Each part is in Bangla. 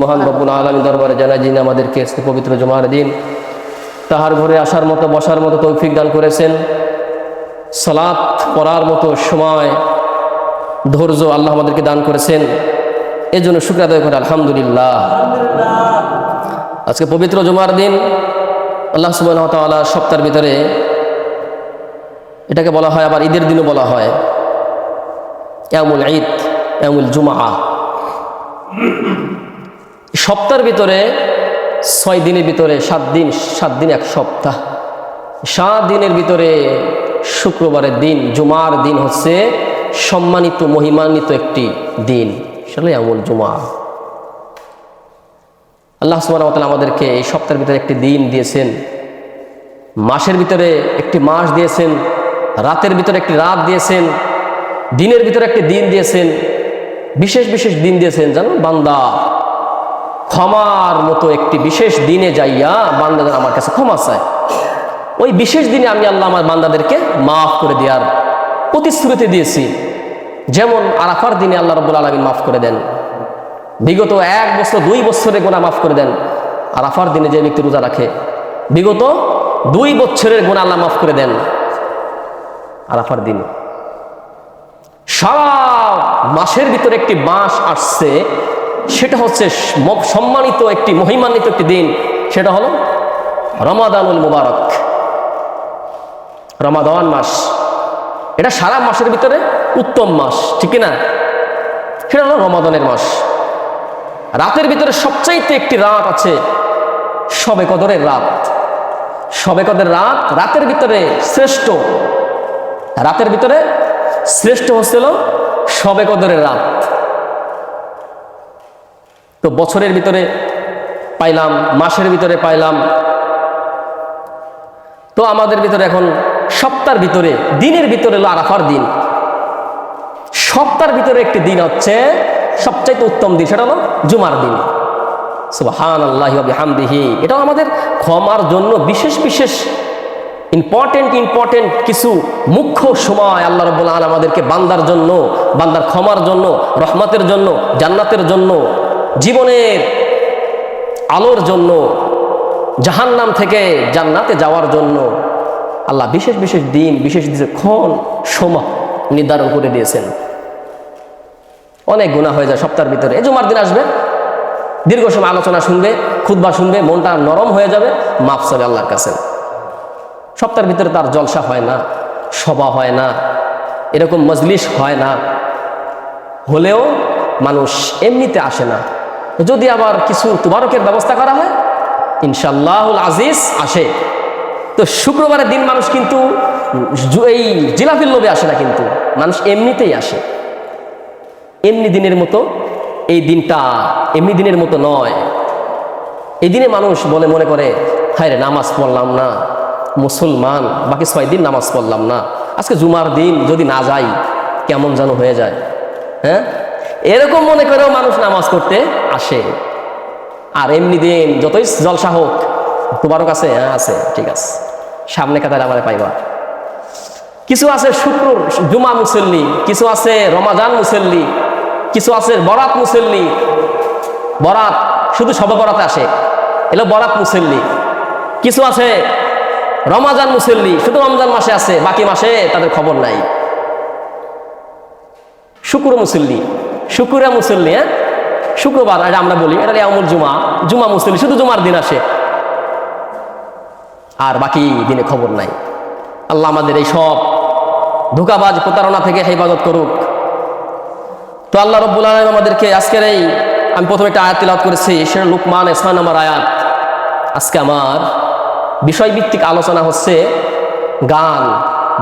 মহান রব্বুল আলামিন দরবারে জানাই যিনি আমাদেরকে পবিত্র জুমার দিন তাহার ঘরে আসার মতো বসার মতো তৌফিক দান করেছেন, সালাত পড়ার মতো সময় ধৈর্য আল্লাহ আমাদেরকে দান করেছেন, এই জন্য শুকর আদায় করে আলহামদুলিল্লাহ। আজকে পবিত্র জুমার দিন আল্লাহ সুবহানাহু ওয়া তাআলা সপ্তাহের ভিতরে এটাকে বলা হয়, আবার ঈদের দিনও বলা হয় ইয়ামুল ঈদ, ইয়ামুল জুমআ। সপ্তাহের ভিতরে 6 দিনের ভিতরে 7 দিন এক সপ্তাহ, 7 দিনের ভিতরে শুক্রবারের দিন জুমার দিন হচ্ছে সম্মানিত মহিমান্বিত একটি দিন, সেটা ইয়ামুল জুমআ। আল্লাহ সুবহানাহু ওয়া তাআলা আমাদেরকে এই সপ্তাহের ভিতরে একটি দিন দিয়েছেন, মাসের ভিতরে একটি মাস দিয়েছেন, রাতের ভিতরে একটি রাত দিয়েছেন, দিনের ভিতরে একটি দিন দিয়েছেন, বিশেষ বিশেষ দিন দিয়েছেন। জানো, বান্দা ক্ষমার মতো একটি বিশেষ দিনে যাইয়া বান্দাদের আমার কাছে ক্ষমা চায়, ওই বিশেষ দিনে আমি আল্লাহ আমার বান্দাদেরকে মাফ করে দেওয়ার প্রতিশ্রুতি দিয়েছি। যেমন আরাফার দিনে আল্লাহ রাব্বুল আলামিন মাফ করে দেন, বিগত 1 বছর 2 বছরের গুনাহ মাফ করে দেন। আরাফার দিনে যে ব্যক্তি রোজা রাখে বিগত 2 বছরের গুনাহ আল্লাহ মাফ করে দেন আরাফার দিনে। সারা মাসের ভিতরে একটি মাস আসছে, সেটা হচ্ছে সম্মানিত একটি মহিমান্বিত একটি দিন, সেটা হলো রমাদানুল মুবারক, রমাদান মাস। এটা সারা মাসের ভিতরে উত্তম মাস, ঠিক না? সেটা হলো রমাদানের মাস। রাতের ভিতরে সবচাইতে একটি রাত আছে শবে কদরের রাত। শবে কদরের রাত রাতের ভিতরে শ্রেষ্ঠ, রাতের ভিতরে শ্রেষ্ঠ হচ্ছিল শবে কদরের রাত। তো বছরের ভিতরে পাইলাম, মাসের ভিতরে পাইলাম, তো আমাদের ভিতরে এখন সপ্তাহের ভিতরে দিনের ভিতরে হলো আরাফার দিন। সপ্তাহের ভিতরে একটি দিন হচ্ছে সবচাইতে উত্তম দিন, সেটা হলো জুমার দিন। সুবহানাল্লাহি ওয়া বিহামদিহি। এটাও আমাদের ক্ষমার জন্য বিশেষ বিশেষ ইম্পর্টেন্ট কিছু মুখ্য সময় আল্লাহ রাব্বুল আলামিন আমাদেরকে বান্দার জন্য, বান্দার ক্ষমার জন্য, রহমতের জন্য, জান্নাতের জন্য, জীবনের আলোর জন্য, জাহান্নাম থেকে জান্নাতে যাওয়ার জন্য আল্লাহ বিশেষ বিশেষ দিন, বিশেষ বিশেষ ক্ষণ সময় নির্ধারণ করে দিয়েছেন। অনেক গুনাহ হয়ে যায় সপ্তাহের ভিতরে। এই জুমার দিন আসবে, দীর্ঘ সময় আলোচনা শুনবে, খুতবা শুনবে, মনটা নরম হয়ে যাবে, মাফ চাবে আল্লাহর কাছে। সপ্তাহের ভিতরে তার জলসা হয় না, সভা হয় না, এরকম মজলিস হয় না, হলেও মানুষ এমনিতে আসে না। যদি আবার কিছু তুবারকের ব্যবস্থা করা হয় ইনশাআল্লাহুল আজিজ আসে। তো শুক্রবারের দিন মানুষ কিন্তু এই জিলাপির লোভে আসে না, কিন্তু মানুষ এমনিতেই আসে। এমনি দিনের মতো এই দিনটা এমনি দিনের মতো নয়। এই দিনে মানুষ মনে করে, হায় রে নামাজ পড়লাম না, মুসলমান বাকি 6 দিন নামাজ পড়লাম না, আজকে জুমার দিন যদি না যাই কেমন যেন হয়ে যায়। হ্যাঁ, এরকম মনে করেও মানুষ নামাজ পড়তে আসে। আর এমনি দিন যতই জলসা হোক, তোমারও কাছে হ্যাঁ আছে, ঠিক আছে, সামনে কাতারে আমার পাইবা। কিছু আছে শুক্র জুমা মুসল্লি, কিছু আছে রমাজান মুসল্লি, কিছু আছে বরাত মুসল্লি, বরাত শুধু সবে বরাতে আসে, এলো বরাত মুসল্লি। কিছু আছে রমাজান মুসল্লি, শুধু রমজান মাসে আছে, বাকি মাসে তাদের খবর নাই। শুক্র মুসল্লি, শুক্রা মুসল্লি, হ্যাঁ শুক্রবার এটা আমরা বলি, এটা ইয়ামুল জুমা, জুমা মুসল্লি, শুধু জুমার দিন আসে, আর বাকি দিনে খবর নাই। আল্লাহ আমাদের এই সব ধোঁকাবাজ প্রতারণা থেকে হেফাজত করুক। তো আল্লাহ রাব্বুল আলামিন আমাদেরকে আজকের এই, আমি প্রথমে একটা আয়াত তিলাওয়াত করেছি, সেটা লুকমান 6 নম্বর আয়াত। আজকে আমার বিষয়ভিত্তিক আলোচনা হচ্ছে গান,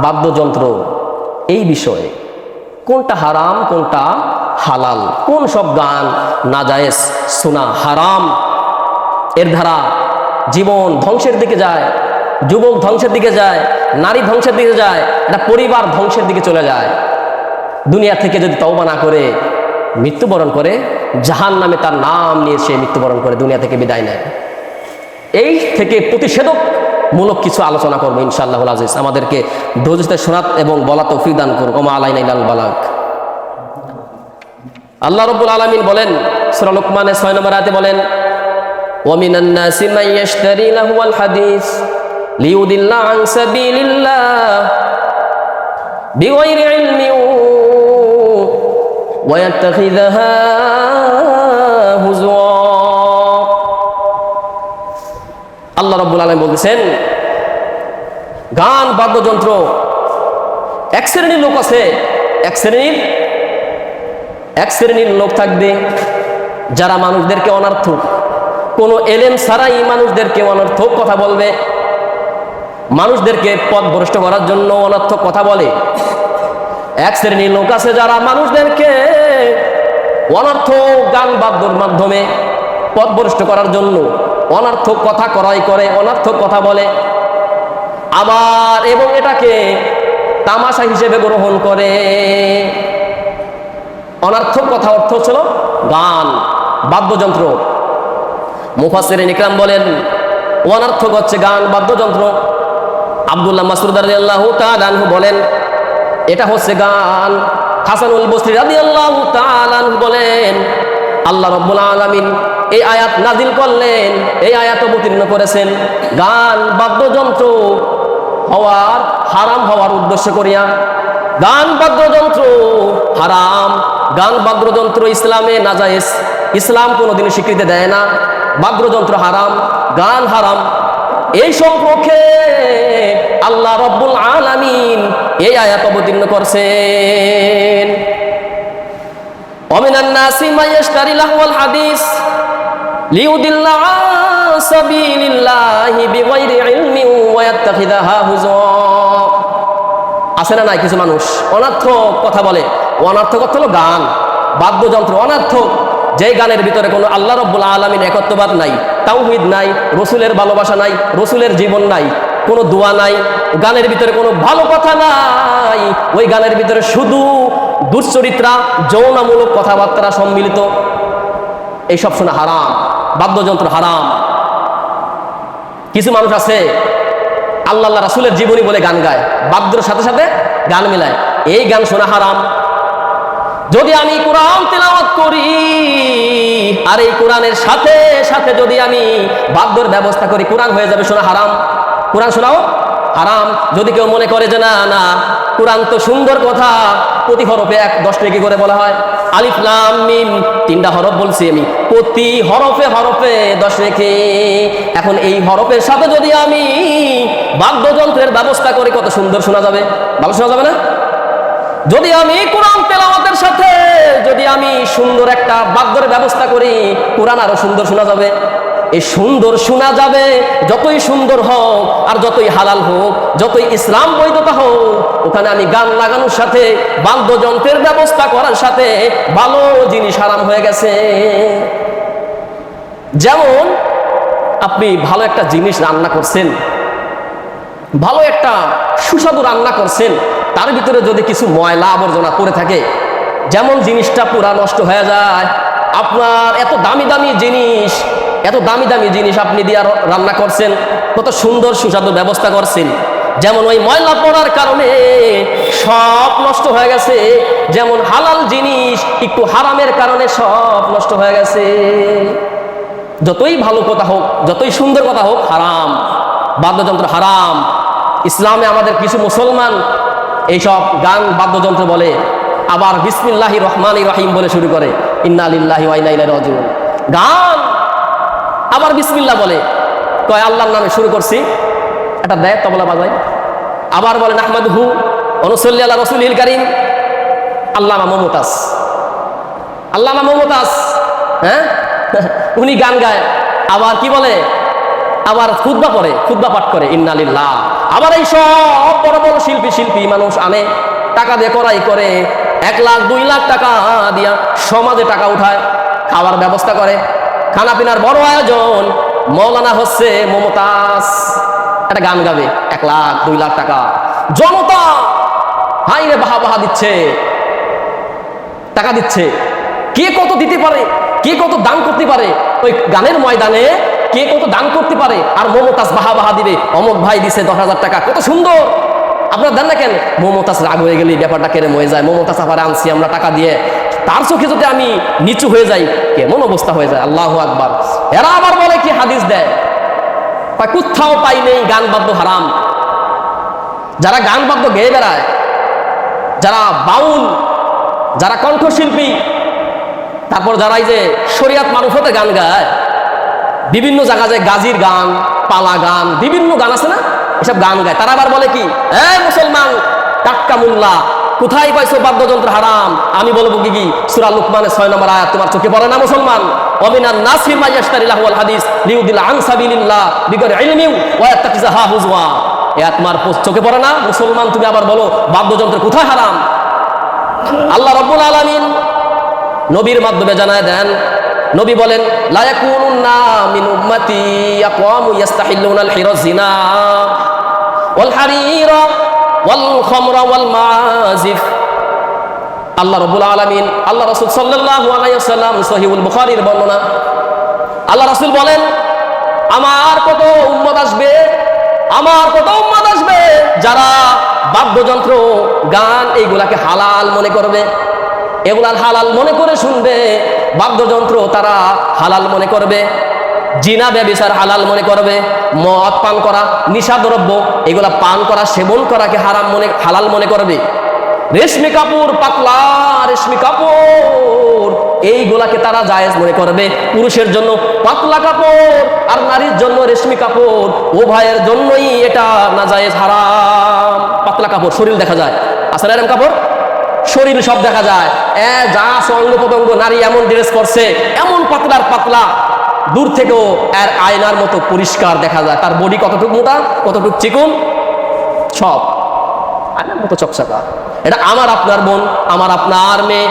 বাদ্যযন্ত্র, এই বিষয়ে কোনটা হারাম কোনটা হালাল, কোন সব গান নাজায়েজ শোনা হারাম, এর দ্বারা জীবন ধ্বংসের দিকে যায়, যুবক ধ্বংসের দিকে যায়, নারী ধ্বংসের দিকে যায়, একটা পরিবার ধ্বংসের দিকে চলে যায়। দুনিয়া থেকে যদি তওবা না করে মৃত্যুবরণ করে, জাহান্নামে তার নাম নিয়ে সে মৃত্যুবরণ করে দুনিয়া থেকে বিদায় নেয়। এই থেকে প্রতিষেধক মূলক কিছু আলোচনা করবো ইনশাআল্লাহুল আজিজ। আমাদেরকে ধৈর্য শোনাত এবং বলা তৌফিক দান করুন। ওমা আলাইনা ইল্লাল বালাগ। আল্লাহ রাব্বুল আলামিন বলেন সূরা লুকমানের 6 নম্বর আয়াতে বলেন, ওয়া মিনান নাসি মান ইয়াশতারি লাহুল হাদিস লিইউদিল্লা আন সাবিলিল্লাহ বিগাইরি ইলমিন ওয়া ইয়াত্তাখিযাহা হুজওয়া। আল্লাহ রাব্বুল আলামিন বলতেছেন, গান বাদ্যযন্ত্র এক শ্রেণীর লোক আছে, এক শ্রেণীর লোক থাকবে যারা মানুষদেরকে অনর্থক, কোনো এলেম ছাড়াই মানুষদেরকে অনর্থক কথা বলবে, মানুষদেরকে পথভ্রষ্ট করার জন্য অনর্থক কথা বলে। এক শ্রেণীর লোক আছে যারা মানুষদেরকে অনর্থক গান বাদ্যর মাধ্যমে পথভ্রষ্ট করার জন্য অনর্থক কথা ক্রয় করে, অনর্থক কথা বলে, আবার এবং এটাকে তামাশা হিসেবে গ্রহণ করে। অনর্থক কথা অর্থ ছিল গান বাদ্যযন্ত্র। মুফাসসিরিন ইকরাম বলেন অনর্থক হচ্ছে গান বাদ্যযন্ত্র। আব্দুল্লাহ মাসউদ রাদিয়াল্লাহু তাআলা আনহু বলেন এটা হচ্ছে গান। হাসানুল বসরি রাদিয়াল্লাহু তাআলা আনহু বলেন আল্লাহ রাব্বুল আলামিন এই আয়াত নাজিল করলেন, এই আয়াত অবতীর্ণ করেছেন গান বাদ্যযন্ত্র হওয়ার হারাম হওয়ার উদ্দেশ্য করিয়া। গান বাদ্যযন্ত্র হারাম, গান বাদ্যযন্ত্র ইসলামে নাজায়েজ, ইসলাম কোনোদিন স্বীকৃতি দেয় না। বাদ্যযন্ত্র হারাম, গান হারাম। এই সম্পর্কে আল্লাহ রাব্বুল আলামিন এই আয়াত অবতীর্ণ করছেন, ওয়ামিনান নাসি মান ইয়াশতারি লাহুল হাদিস লিইউদিল্লা আন সাবিলিল্লাহি বিগাইরি ইলমিন ওয়া ইয়াত্তাখিযাহা হুজওয়া। আছে না নাই কিছু মানুষ অনর্থক কথা বলে। অনর্থক হলো গান বাদ্যযন্ত্র, অনর্থক যে গানের ভিতরে কোনো আল্লাহ রাব্বুল আলামিন একত্ববাদ নাই, তাওহীদ নাই, রসুলের ভালোবাসা নাই, রসুলের জীবন নাই, কোনো দোয়া নাই, গানের ভিতরে কোনো ভালো কথা নাই, ওই গানের ভিতরে শুধু দুশ্চরিত্রা যৌনামূলক কথাবার্তা সম্মিলিত। এইসব শোনা হারাম, বাদ্যযন্ত্র হারাম। কিছু মানুষ আছে আল্লাহ রাসূলের জীবনী বলে গান গায়, বাদ্যর সাথে সাথে গান মিলায়, এই গান শোনা হারাম। যদি আমি কোরআন তেলাওয়াত করি আর এই কোরআনের সাথে সাথে যদি আমি বাদ্যর ব্যবস্থা করি, কোরআন হয়ে যাবে শোনা হারাম। কোরআন শোনাও হারাম। যদি কেউ মনে করে যে না না কোরআন তো সুন্দর কথা, প্রতি হরফে 10 টাকা করে বলা হয়, আলিফ লাম মিম 3টা হরফ বলছি আমি, প্রতি হরফে হরফে 10 রেখে। এখন এই হরফের সাথে যদি আমি বাদ্যযন্ত্রের ব্যবস্থা করি কত সুন্দর শোনা যাবে, ভালো শোনা যাবে না? যদি আমি কোরআন তেলাওয়াতের সাথে যদি আমি সুন্দর একটা বাদ্যের ব্যবস্থা করি, কোরআন আরো সুন্দর শোনা যাবে। এই সুন্দর শোনা যাবে যতই সুন্দর হোক আর যতই হালাল হোক, যতই ইসলাম বৈধতা হোক, ওখানে আমি গান লাগানোর সাথে বাদ্যযন্ত্রের ব্যবস্থা করার সাথে ভালো জিনিস হারাম হয়ে গেছে। যেমন আপনি ভালো একটা জিনিস রান্না করছেন, ভালো একটা সুস্বাদু রান্না করছেন, তার ভিতরে যদি কিছু ময়লা আবর্জনা পড়ে থাকে, যেমন জিনিসটা পুরা নষ্ট হয়ে যায়। আপনার এত দামি দামি জিনিস, এত দামি দামি জিনিস আপনি দিয়ে রান্না করছেন, কত সুন্দর সুস্বাদু ব্যবস্থা করছেন, যেমন ওই ময়লা পড়ার কারণে সব নষ্ট হয়ে গেছে। যেমন হালাল জিনিস একটু হারামের কারণে সব নষ্ট হয়ে গেছে। যতই ভালো কথা হোক, যতই সুন্দর কথা হোক, হারাম, বাদ্যযন্ত্র হারাম। ইসলামে আমাদের কিছু মুসলমান এইসব গান বাদ্যযন্ত্র বলে, আবার বিসমিল্লাহির রহমানির রহিম বলে শুরু করে, ইন্না লিল্লাহি ওয়া ইন্না ইলাইহি রাজিউন। গান আবার বিসমিল্লাহ বলে, কয় আল্লাহর নামে শুরু করছি, এটা দেয় তবলা বাজায়। আবার বলে নাহমাদুহু ওয়া নুসাল্লি আলা রাসূলিল কারীম। আল্লামা মমতাজ, আল্লামা মমতাজ, হ্যাঁ উনি গান গায়। আবার কি বলে, আবার খুতবা পড়ে, খুতবা পাঠ করে, ইন্না লিল্লাহ। আবার এই সব বড় বড় শিল্পী মানুষ আনে, টাকা দিয়ে করাই করে, 1 লাখ 2 লাখ টাকা দিয়া সমাজে টাকা উঠায়, খাওয়ার ব্যবস্থা করে, খানা পিনার বড় আয়োজন। মৌলানা হচ্ছে মমতাজ, একটা গান গাবে, 1 লাখ 2 লাখ টাকা, জনতা হাইরে বাহা দিচ্ছে, টাকা দিচ্ছে। কে কত দিতে পারে, কে কত দান করতে পারে, ওই গানের ময়দানে কে কত দান করতে পারে, আর মমতাজ বাহা দিবে, অমুক ভাই দিছে 10,000 টাকা, কত সুন্দর। আপনার দেন না কেন? মমতাজ রাগ হয়ে গেলে ব্যাপারটা কেড়ে ময়ে যায়। মমতাজ আবার আনছি আমরা টাকা দিয়ে, তার চোখে যদি আমি নিচু হয়ে যাই কেমন অবস্থা হয়ে যায়। আল্লাহু আকবার। এরা আবার বলে কি হাদিস দেয়, কোথাও পাই নেই গান বাদ্য হারাম। যারা গান বাদ্য গেয়ে বেড়ায়, যারা বাউল, যারা কণ্ঠশিল্পী, তারপর যারা এই যে শরিয়াত মারুফতে গান গায়, বিভিন্ন জায়গায় যায় গাজির গান, পালা গান, বিভিন্ন গান আছে না, এসব গান গায়। তারা আবার বলে কি, মুসলমান টাক্কা মুল্লা, কোথায় পাইছো বাদ্যযন্ত্র হারাম? আমি বলবো কি সূরা লুকমানের 6 নম্বর আয়াত তোমার চোখে পড়ে না মুসলমান? ওয়ামিনান নাসি মা ইয়াশতারি লাহুল হাদিস লিউদিল আন সাবিলিল্লাহ বিগৈরি ইলমিন ওয়া ইয়াত্তাখিযুহা হুজওয়া। এ তোমার চোখে পড়ে না মুসলমান? তুমি আবার বলো বাদ্যযন্ত্র কোথায় হারাম? আল্লাহ রাব্বুল আলামিন নবীর মাধ্যমে জানায় দেন, নবী বলেন লা ইয়াকুনুন্না মিন উম্মতি আকওয়ামু ইস্তাহিল্লুনাল হিরাজিনা ওয়াল হারিরা ওয়াল খামরা ওয়াল মাযিফ। আল্লাহ রাব্বুল আলামিন, আল্লাহ রাসূল সাল্লাল্লাহু আলাইহি ওয়াসাল্লাম, সহিহুল বুখারীর বর্ণনা, আল্লাহ রাসূল বলেন আমার কত উম্মত আসবে, আমার কত উম্মত আসবে যারা বাদ্যযন্ত্র গান এইগুলাকে হালাল মনে করবে, এগুলার হালাল মনে করে শুনবে, বাদ্যযন্ত্র তারা হালাল মনে করবে, জিনা ব্যভিচার হালাল মনে করবে, মদ পান করা, নিশাদ্রব্য এগুলা পান করা, সেবন করাকে হালাল মনে করবে, রেশমি কাপড়, পাতলা রেশমি কাপড় এইগুলাকে তারা জায়েজ মনে করবে। পুরুষের জন্য পাতলা কাপড় আর নারীর জন্য রেশমি কাপড়, উভয়ের জন্যই এটা নাজায়েজ, হারাম। পাতলা কাপড়, শরীর দেখা যায়, আসলে এরকম কাপড় শরীর সব দেখা যায়, যা অঙ্গ প্রত্যঙ্গ, নারী এমন ড্রেস করছে, এমন পাতলার পাতলা, দূর থেকেও এর আয়নার মতো পরিষ্কার দেখা যায়, তার বডি কতটুকু মোটা, কতটুকু চিকন, সব আয়নার মতো চকচকা। এটা আমার আপনার বোন, আমার আপনার মেয়ে,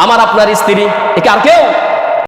আমার আপনার স্ত্রী, একে আর কেউ